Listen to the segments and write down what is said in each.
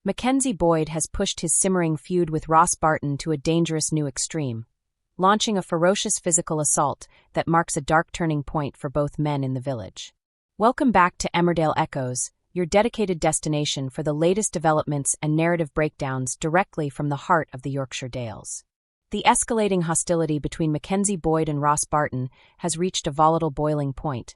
Mackenzie Boyd has pushed his simmering feud with Ross Barton to a dangerous new extreme, launching a ferocious physical assault that marks a dark turning point for both men in the village. Welcome back to Emmerdale Echoes, your dedicated destination for the latest developments and narrative breakdowns directly from the heart of the Yorkshire Dales. The escalating hostility between Mackenzie Boyd and Ross Barton has reached a volatile boiling point,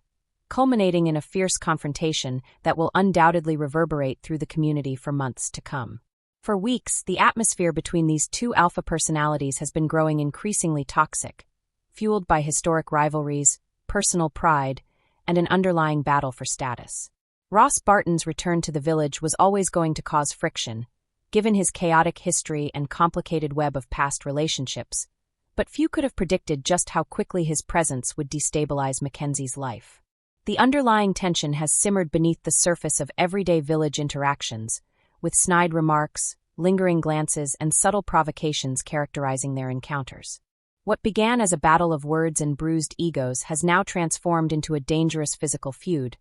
culminating in a fierce confrontation that will undoubtedly reverberate through the community for months to come. For weeks, the atmosphere between these two alpha personalities has been growing increasingly toxic, fueled by historic rivalries, personal pride, and an underlying battle for status. Ross Barton's return to the village was always going to cause friction, given his chaotic history and complicated web of past relationships, but few could have predicted just how quickly his presence would destabilize Mackenzie's life. The underlying tension has simmered beneath the surface of everyday village interactions, with snide remarks, lingering glances, and subtle provocations characterizing their encounters. What began as a battle of words and bruised egos has now transformed into a dangerous physical feud,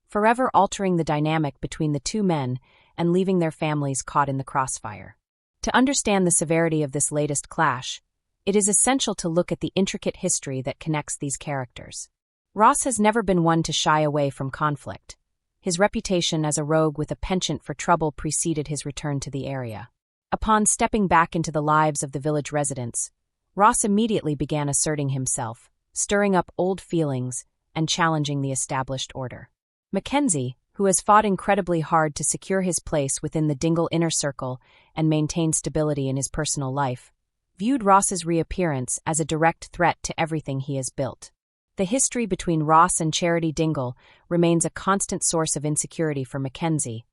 forever altering the dynamic between the two men and leaving their families caught in the crossfire. To understand the severity of this latest clash, it is essential to look at the intricate history that connects these characters. Ross has never been one to shy away from conflict. His reputation as a rogue with a penchant for trouble preceded his return to the area. Upon stepping back into the lives of the village residents, Ross immediately began asserting himself, stirring up old feelings and challenging the established order. Mackenzie, who has fought incredibly hard to secure his place within the Dingle inner circle and maintain stability in his personal life, viewed Ross's reappearance as a direct threat to everything he has built. The history between Ross and Charity Dingle remains a constant source of insecurity for Mackenzie,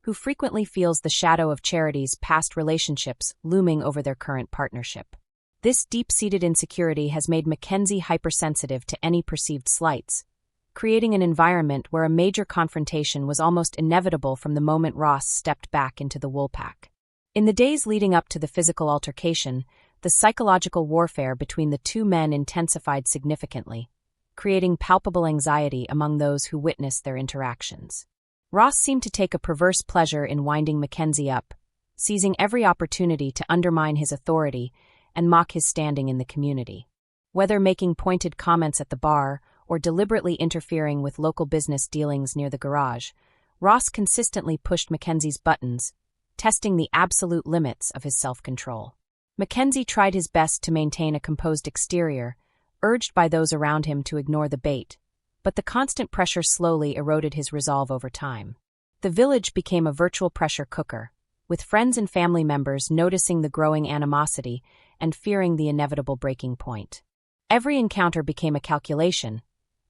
who frequently feels the shadow of Charity's past relationships looming over their current partnership. This deep-seated insecurity has made Mackenzie hypersensitive to any perceived slights, creating an environment where a major confrontation was almost inevitable from the moment Ross stepped back into the woolpack. In the days leading up to the physical altercation, the psychological warfare between the two men intensified significantly, creating palpable anxiety among those who witnessed their interactions. Ross seemed to take a perverse pleasure in winding Mackenzie up, seizing every opportunity to undermine his authority and mock his standing in the community. Whether making pointed comments at the bar or deliberately interfering with local business dealings near the garage, Ross consistently pushed Mackenzie's buttons, testing the absolute limits of his self-control. Mackenzie tried his best to maintain a composed exterior, urged by those around him to ignore the bait, but the constant pressure slowly eroded his resolve over time. The village became a virtual pressure cooker, with friends and family members noticing the growing animosity and fearing the inevitable breaking point. Every encounter became a calculation,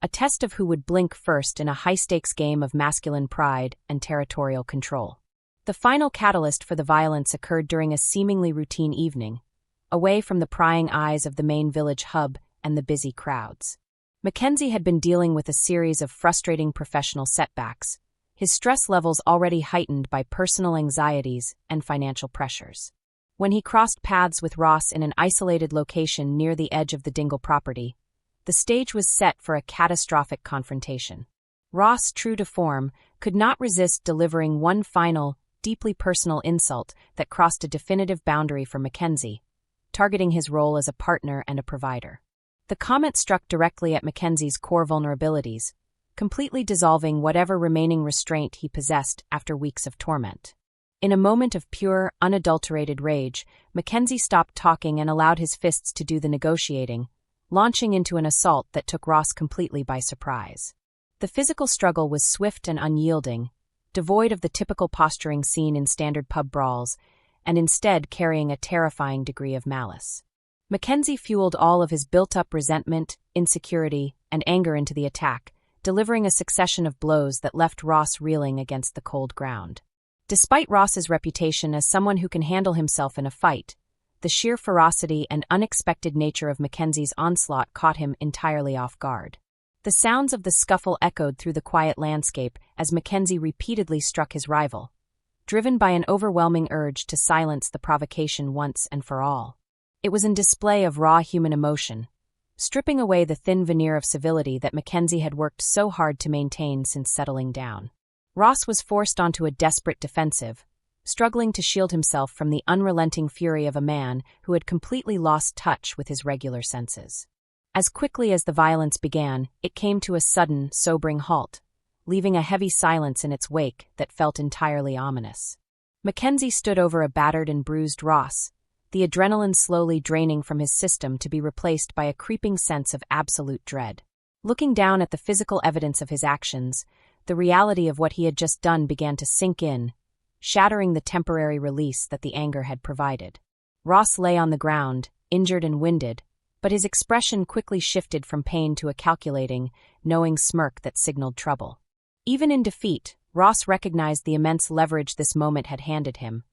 a test of who would blink first in a high-stakes game of masculine pride and territorial control. The final catalyst for the violence occurred during a seemingly routine evening, away from the prying eyes of the main village hub and the busy crowds. Mackenzie had been dealing with a series of frustrating professional setbacks, his stress levels already heightened by personal anxieties and financial pressures. When he crossed paths with Ross in an isolated location near the edge of the Dingle property, the stage was set for a catastrophic confrontation. Ross, true to form, could not resist delivering one final, deeply personal insult that crossed a definitive boundary for Mackenzie, targeting his role as a partner and a provider. The comment struck directly at Mackenzie's core vulnerabilities, completely dissolving whatever remaining restraint he possessed after weeks of torment. In a moment of pure, unadulterated rage, Mackenzie stopped talking and allowed his fists to do the negotiating, launching into an assault that took Ross completely by surprise. The physical struggle was swift and unyielding, devoid of the typical posturing seen in standard pub brawls, and instead carrying a terrifying degree of malice. Mackenzie fueled all of his built-up resentment, insecurity, and anger into the attack, delivering a succession of blows that left Ross reeling against the cold ground. Despite Ross's reputation as someone who can handle himself in a fight, the sheer ferocity and unexpected nature of Mackenzie's onslaught caught him entirely off guard. The sounds of the scuffle echoed through the quiet landscape as Mackenzie repeatedly struck his rival, driven by an overwhelming urge to silence the provocation once and for all. It was a display of raw human emotion, stripping away the thin veneer of civility that Mackenzie had worked so hard to maintain since settling down. Ross was forced onto a desperate defensive, struggling to shield himself from the unrelenting fury of a man who had completely lost touch with his regular senses. As quickly as the violence began, it came to a sudden, sobering halt, leaving a heavy silence in its wake that felt entirely ominous. Mackenzie stood over a battered and bruised Ross, the adrenaline slowly draining from his system to be replaced by a creeping sense of absolute dread. Looking down at the physical evidence of his actions, the reality of what he had just done began to sink in, shattering the temporary release that the anger had provided. Ross lay on the ground, injured and winded, but his expression quickly shifted from pain to a calculating, knowing smirk that signaled trouble. Even in defeat, Ross recognized the immense leverage this moment had handed him,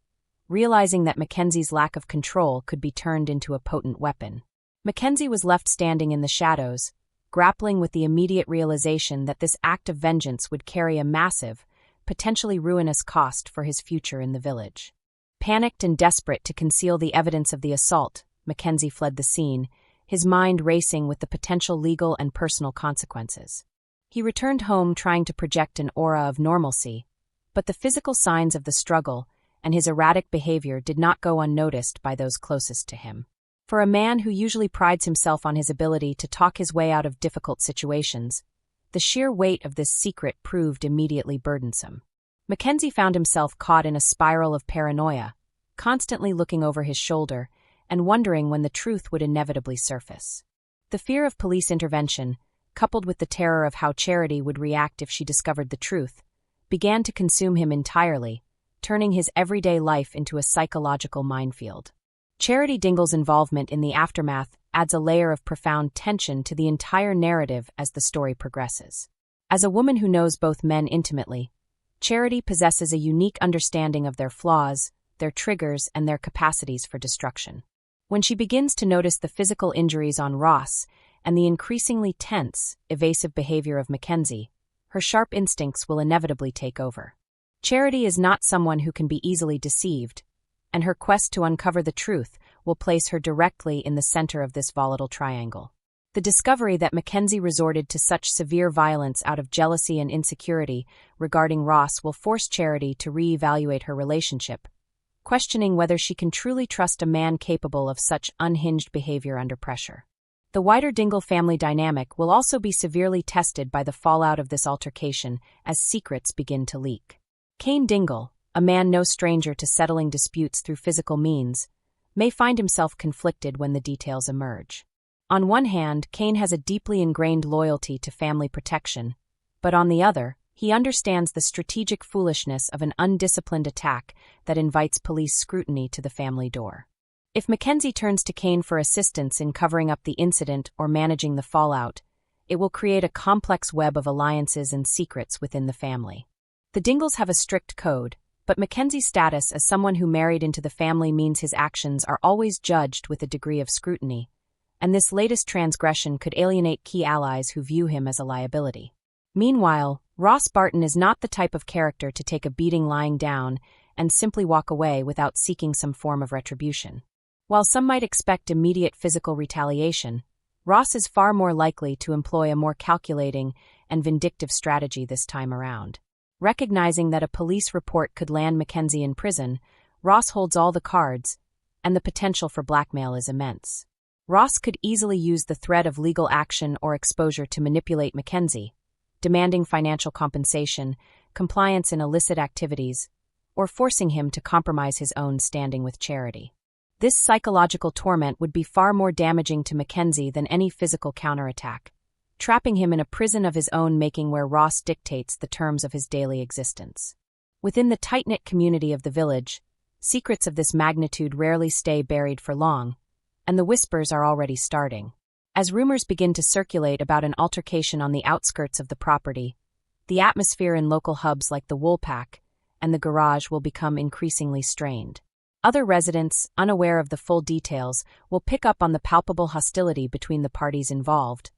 realizing that Mackenzie's lack of control could be turned into a potent weapon. Mackenzie was left standing in the shadows, grappling with the immediate realization that this act of vengeance would carry a massive, potentially ruinous cost for his future in the village. Panicked and desperate to conceal the evidence of the assault, Mackenzie fled the scene, his mind racing with the potential legal and personal consequences. He returned home trying to project an aura of normalcy, but the physical signs of the struggle and his erratic behavior did not go unnoticed by those closest to him. For a man who usually prides himself on his ability to talk his way out of difficult situations, the sheer weight of this secret proved immediately burdensome. Mackenzie found himself caught in a spiral of paranoia, constantly looking over his shoulder and wondering when the truth would inevitably surface. The fear of police intervention, coupled with the terror of how Charity would react if she discovered the truth, began to consume him entirely, turning his everyday life into a psychological minefield. Charity Dingle's involvement in the aftermath adds a layer of profound tension to the entire narrative as the story progresses. As a woman who knows both men intimately, Charity possesses a unique understanding of their flaws, their triggers, and their capacities for destruction. When she begins to notice the physical injuries on Ross and the increasingly tense, evasive behavior of Mackenzie, her sharp instincts will inevitably take over. Charity is not someone who can be easily deceived, and her quest to uncover the truth will place her directly in the center of this volatile triangle. The discovery that Mackenzie resorted to such severe violence out of jealousy and insecurity regarding Ross will force Charity to reevaluate her relationship, questioning whether she can truly trust a man capable of such unhinged behavior under pressure. The wider Dingle family dynamic will also be severely tested by the fallout of this altercation as secrets begin to leak. Kane Dingle, a man no stranger to settling disputes through physical means, may find himself conflicted when the details emerge. On one hand, Kane has a deeply ingrained loyalty to family protection, but on the other, he understands the strategic foolishness of an undisciplined attack that invites police scrutiny to the family door. If Mackenzie turns to Kane for assistance in covering up the incident or managing the fallout, it will create a complex web of alliances and secrets within the family. The Dingles have a strict code, but Mackenzie's status as someone who married into the family means his actions are always judged with a degree of scrutiny, and this latest transgression could alienate key allies who view him as a liability. Meanwhile, Ross Barton is not the type of character to take a beating lying down and simply walk away without seeking some form of retribution. While some might expect immediate physical retaliation, Ross is far more likely to employ a more calculating and vindictive strategy this time around. Recognizing that a police report could land Mackenzie in prison, Ross holds all the cards, and the potential for blackmail is immense. Ross could easily use the threat of legal action or exposure to manipulate Mackenzie, demanding financial compensation, compliance in illicit activities, or forcing him to compromise his own standing with Charity. This psychological torment would be far more damaging to Mackenzie than any physical counterattack, trapping him in a prison of his own making where Ross dictates the terms of his daily existence. Within the tight-knit community of the village, secrets of this magnitude rarely stay buried for long, and the whispers are already starting. As rumors begin to circulate about an altercation on the outskirts of the property, the atmosphere in local hubs like the Woolpack and the garage will become increasingly strained. Other residents, unaware of the full details, will pick up on the palpable hostility between the parties involved,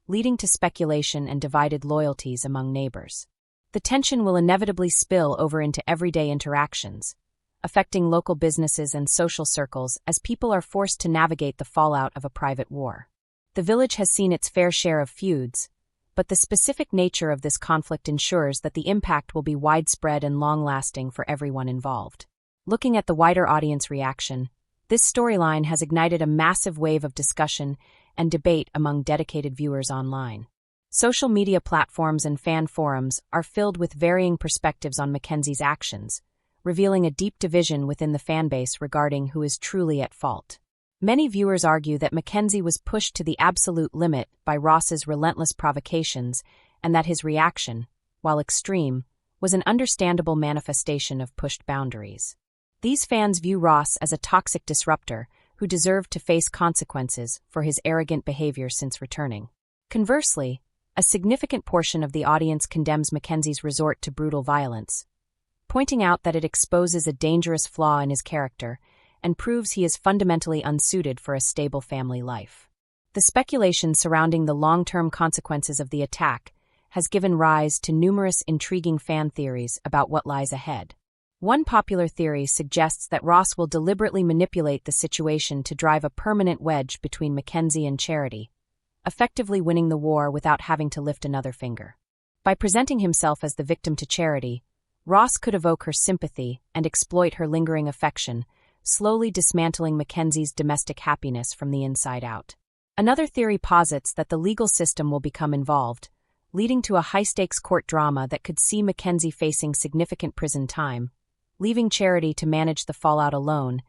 leading to speculation and divided loyalties among neighbors. The tension will inevitably spill over into everyday interactions, affecting local businesses and social circles as people are forced to navigate the fallout of a private war. The village has seen its fair share of feuds, but the specific nature of this conflict ensures that the impact will be widespread and long-lasting for everyone involved. Looking at the wider audience reaction, this storyline has ignited a massive wave of discussion and debate among dedicated viewers online. Social media platforms and fan forums are filled with varying perspectives on Mackenzie's actions, revealing a deep division within the fanbase regarding who is truly at fault. Many viewers argue that Mackenzie was pushed to the absolute limit by Ross's relentless provocations and that his reaction, while extreme, was an understandable manifestation of pushed boundaries. These fans view Ross as a toxic disruptor who deserved to face consequences for his arrogant behavior since returning. Conversely, a significant portion of the audience condemns Mackenzie's resort to brutal violence, pointing out that it exposes a dangerous flaw in his character and proves he is fundamentally unsuited for a stable family life. The speculation surrounding the long-term consequences of the attack has given rise to numerous intriguing fan theories about what lies ahead. One popular theory suggests that Ross will deliberately manipulate the situation to drive a permanent wedge between Mackenzie and Charity, effectively winning the war without having to lift another finger. By presenting himself as the victim to Charity, Ross could evoke her sympathy and exploit her lingering affection, slowly dismantling Mackenzie's domestic happiness from the inside out. Another theory posits that the legal system will become involved, leading to a high-stakes court drama that could see Mackenzie facing significant prison time, leaving Charity to manage the fallout alone,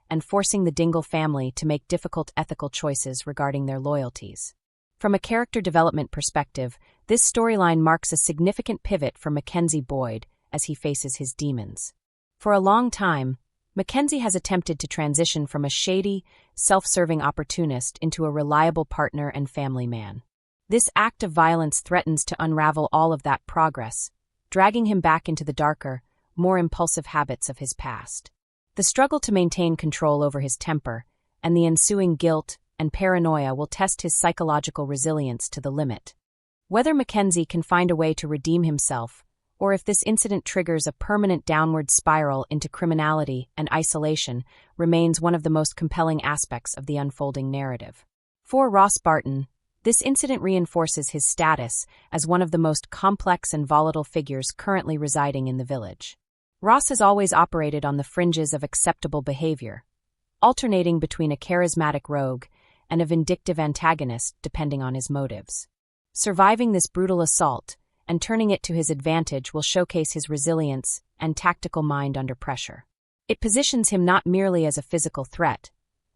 and forcing the Dingle family to make difficult ethical choices regarding their loyalties. From a character development perspective, this storyline marks a significant pivot for Mackenzie Boyd as he faces his demons. For a long time, Mackenzie has attempted to transition from a shady, self-serving opportunist into a reliable partner and family man. This act of violence threatens to unravel all of that progress, dragging him back into the darker, more impulsive habits of his past. The struggle to maintain control over his temper and the ensuing guilt and paranoia will test his psychological resilience to the limit. Whether Mackenzie can find a way to redeem himself, or if this incident triggers a permanent downward spiral into criminality and isolation, remains one of the most compelling aspects of the unfolding narrative. For Ross Barton, this incident reinforces his status as one of the most complex and volatile figures currently residing in the village. Ross has always operated on the fringes of acceptable behavior, alternating between a charismatic rogue and a vindictive antagonist depending on his motives. Surviving this brutal assault and turning it to his advantage will showcase his resilience and tactical mind under pressure. It positions him not merely as a physical threat,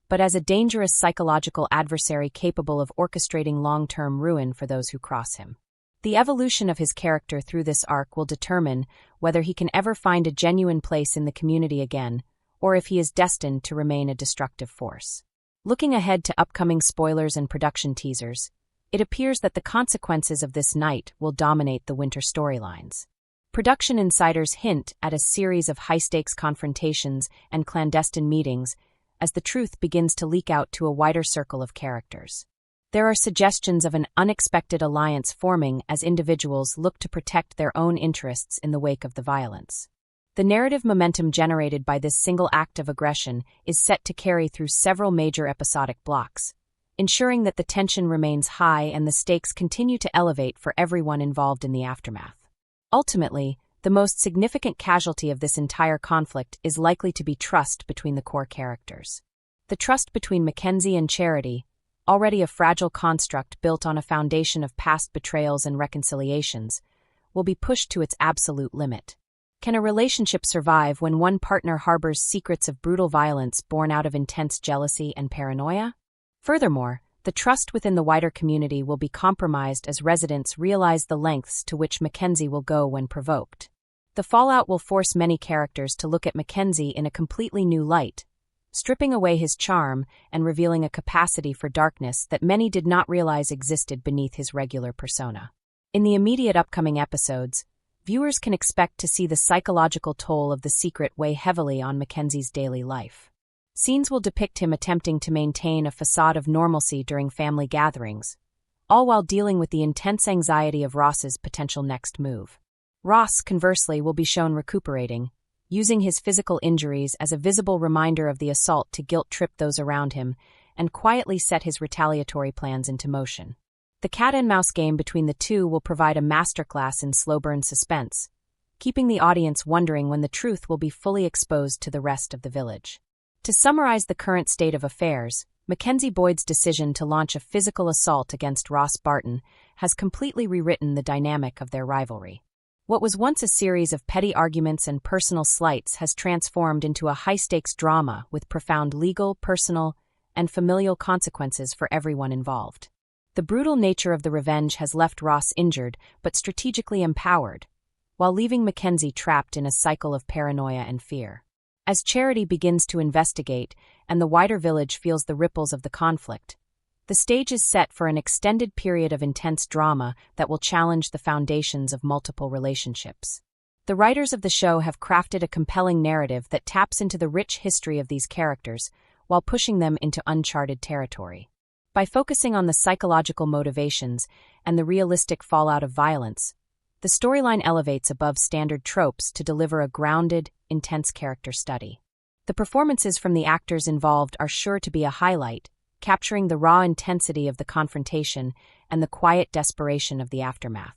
but as a dangerous psychological adversary capable of orchestrating long-term ruin for those who cross him. The evolution of his character through this arc will determine whether he can ever find a genuine place in the community again, or if he is destined to remain a destructive force. Looking ahead to upcoming spoilers and production teasers, it appears that the consequences of this night will dominate the winter storylines. Production insiders hint at a series of high-stakes confrontations and clandestine meetings as the truth begins to leak out to a wider circle of characters. There are suggestions of an unexpected alliance forming as individuals look to protect their own interests in the wake of the violence. The narrative momentum generated by this single act of aggression is set to carry through several major episodic blocks, ensuring that the tension remains high and the stakes continue to elevate for everyone involved in the aftermath. Ultimately, the most significant casualty of this entire conflict is likely to be trust between the core characters. The trust between Mackenzie and Charity, already a fragile construct built on a foundation of past betrayals and reconciliations, will be pushed to its absolute limit. Can a relationship survive when one partner harbors secrets of brutal violence born out of intense jealousy and paranoia? Furthermore, the trust within the wider community will be compromised as residents realize the lengths to which Mackenzie will go when provoked. The fallout will force many characters to look at Mackenzie in a completely new light, stripping away his charm and revealing a capacity for darkness that many did not realize existed beneath his regular persona. In the immediate upcoming episodes, viewers can expect to see the psychological toll of the secret weigh heavily on Mackenzie's daily life. Scenes will depict him attempting to maintain a facade of normalcy during family gatherings, all while dealing with the intense anxiety of Ross's potential next move. Ross, conversely, will be shown recuperating, using his physical injuries as a visible reminder of the assault to guilt-trip those around him and quietly set his retaliatory plans into motion. The cat-and-mouse game between the two will provide a masterclass in slow-burn suspense, keeping the audience wondering when the truth will be fully exposed to the rest of the village. To summarize the current state of affairs, Mackenzie Boyd's decision to launch a physical assault against Ross Barton has completely rewritten the dynamic of their rivalry. What was once a series of petty arguments and personal slights has transformed into a high-stakes drama with profound legal, personal, and familial consequences for everyone involved. The brutal nature of the revenge has left Ross injured but strategically empowered, while leaving Mackenzie trapped in a cycle of paranoia and fear. As Charity begins to investigate and the wider village feels the ripples of the conflict, the stage is set for an extended period of intense drama that will challenge the foundations of multiple relationships. The writers of the show have crafted a compelling narrative that taps into the rich history of these characters while pushing them into uncharted territory. By focusing on the psychological motivations and the realistic fallout of violence, the storyline elevates above standard tropes to deliver a grounded, intense character study. The performances from the actors involved are sure to be a highlight, capturing the raw intensity of the confrontation and the quiet desperation of the aftermath.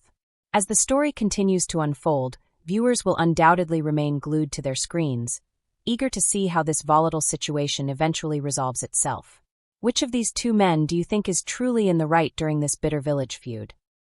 As the story continues to unfold, viewers will undoubtedly remain glued to their screens, eager to see how this volatile situation eventually resolves itself. Which of these two men do you think is truly in the right during this bitter village feud?